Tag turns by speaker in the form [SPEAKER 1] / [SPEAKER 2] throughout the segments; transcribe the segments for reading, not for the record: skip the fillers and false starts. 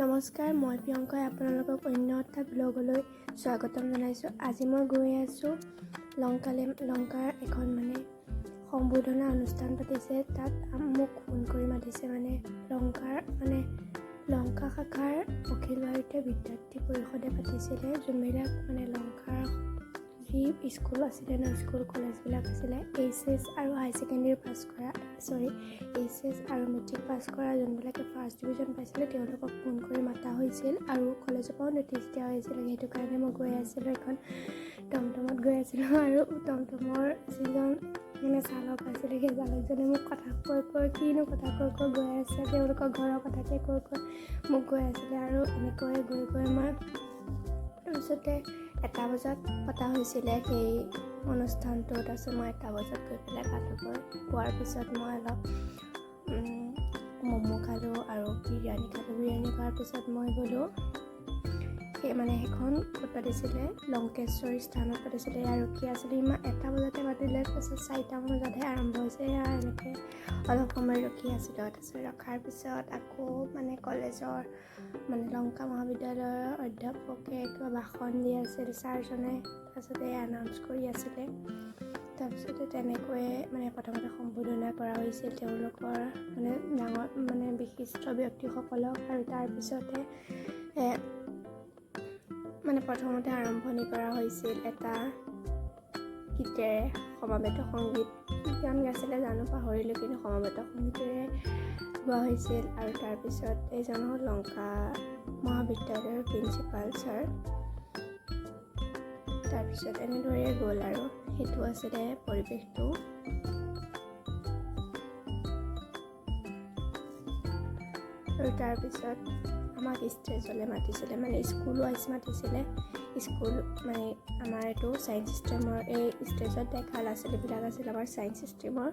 [SPEAKER 1] নমস্কাৰ, মই প্ৰিয়ংকাই আপোনালোকক অন্য এটা ব্লগলৈ স্বাগতম জনাইছোঁ। আজি মই গৈ আছোঁ লংকাৰ এখন সম্বোধনা অনুষ্ঠান পাতিছে। তাত মোক ফোন কৰি মাতিছে লংকা শাখাৰ অখিল ভাৰতীয় বিদ্যাৰ্থী পৰিষদে পাতিছিলে। যোনবিলাক লংকাৰ যি স্কুল আছিলে স্কুল কলেজবিলাক আছিলে HS আৰু হাই ছেকেণ্ডেৰী পাছ কৰা HS আৰু মেট্ৰিক পাছ কৰা যোনবিলাকে ফাৰ্ষ্ট ডিভিজন পাইছিলে তেওঁলোকক ফোন কৰি মাতা হৈছিল আৰু কলেজৰ পৰাও নটিচ দিয়া হৈছিল। সেইটো কাৰণে মই গৈ আছিলোঁ, এখন টমটমত গৈ আছিলোঁ আৰু টমটমৰ যিজন চালক আছিলে সেই চালকজনে মোক কথা কৈ গৈ আছে, তেওঁলোকৰ ঘৰৰ কথাকে কৈ মোক গৈ আছিলে আৰু এনেকৈ গৈ মই তাৰপিছতে 1 বজাত পতা হৈছিলে সেই অনুষ্ঠানটো। তাৰপিছত মই 1 বজাত গৈ পেলাই পালোগৈ। পোৱাৰ পিছত মই অলপ ম'ম' খালোঁ আৰু বিৰিয়ানী খালোঁ। বিৰিয়ানী খোৱাৰ পিছত মই গ'লোঁ সেইখন ক'ত পাতিছিলে, লংকেশ্বৰী স্থানত পাতিছিলে। আৰক্ষী আছিলে, 1 বজাতে পাতিলে। তাৰপিছত 4টা বজাতহে আৰম্ভ হৈছে। এনেকৈ অলপ সময় ৰখি আছিলোঁ। তাৰপিছত ৰখাৰ পিছত আকৌ কলেজৰ লংকা মহাবিদ্যালয়ৰ অধ্যাপকে কিবা ভাষণ দি আছিল ছাৰজনে। তাৰপিছতে এনাউন্স কৰি আছিলে। তাৰপিছতে তেনেকৈয়ে প্ৰথমতে সম্বোধনা কৰা হৈছিল তেওঁলোকৰ ডাঙৰ বিশিষ্ট ব্যক্তিসকলক। আৰু তাৰপিছতে প্ৰথমতে আৰম্ভণি কৰা হৈছিল এটা গীতেৰে। সমবেত সংগীত গান গাইছিলে জানো পাহৰিলোঁ, কিন্তু সমবেত সংগীতেৰে গোৱা হৈছিল। আৰু তাৰপিছত এইজন হ'ল লংকা মহাবিদ্যালয়ৰ প্ৰিন্সিপাল ছাৰ। তাৰপিছত এনেদৰে গ'ল আৰু সেইটো আছিলে পৰিৱেশটো। আৰু তাৰপিছত আমাক ষ্টেজলৈ মাতিছিলে, স্কুল ৱাইজ মাতিছিলে। স্কুল আমাৰ এইটো ছায়েঞ্চ ষ্ট্ৰীমৰ এই ষ্টেজত দেখা ল'ৰা ছোৱালীবিলাক আছিল আমাৰ ছায়েঞ্চ ষ্ট্ৰীমৰ।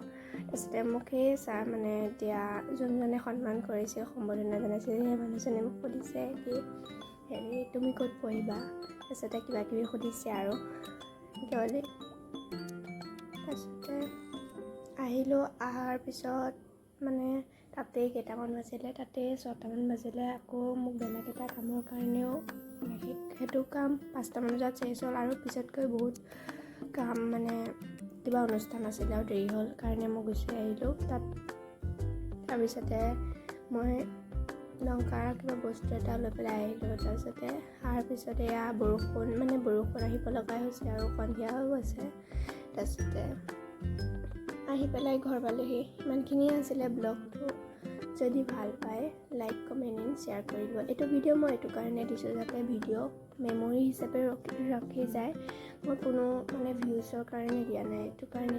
[SPEAKER 1] তাৰপিছতে মোক সেই ছাৰ এতিয়া যোনজনে সন্মান কৰিছিল, সম্বোধনা জনাইছিল, সেই মানুহজনে মোক সুধিছে কি তুমি ক'ত পঢ়িবা, তাৰপিছতে কিবা কিবি সুধিছে আৰু গ'লে। তাৰপিছতে আহিলোঁ। অহাৰ পিছত তাতেই কেইটামান বাজিলে, 6টামান বাজিলে। আকৌ মোক বেলেগ এটা কামৰ কাৰণেও সেইটো কাম 5টামান বজাত চেছ হ'ল আৰু পিছতকৈ বহুত কাম কিবা অনুষ্ঠান আছিলে আৰু দেৰি হ'ল কাৰণে মই গুচি আহিলোঁ তাত। তাৰপিছতে মই লংকাৰ কিবা বস্তু এটা লৈ পেলাই আহিলোঁ। তাৰপিছতে অহাৰ পিছতে বৰষুণ আহিব লগাই হৈছে আৰু সন্ধিয়া হৈ গৈছে। তাৰপিছতে আহি পেলাই ঘৰ পালোহি। ইমানখিনিয়ে আছিলে ব্লগটো। যদি ভাল পায় লাইক কমেণ্ট এণ্ড শ্বেয়াৰ কৰি দিব। এইটো ভিডিঅ' মই এইটো কাৰণে দিছোঁ যাতে ভিডিঅ' মেমৰি হিচাপে ৰাখি যায়। মই কোনো ভিউজৰ কাৰণে দিয়া নাই, এইটো কাৰণে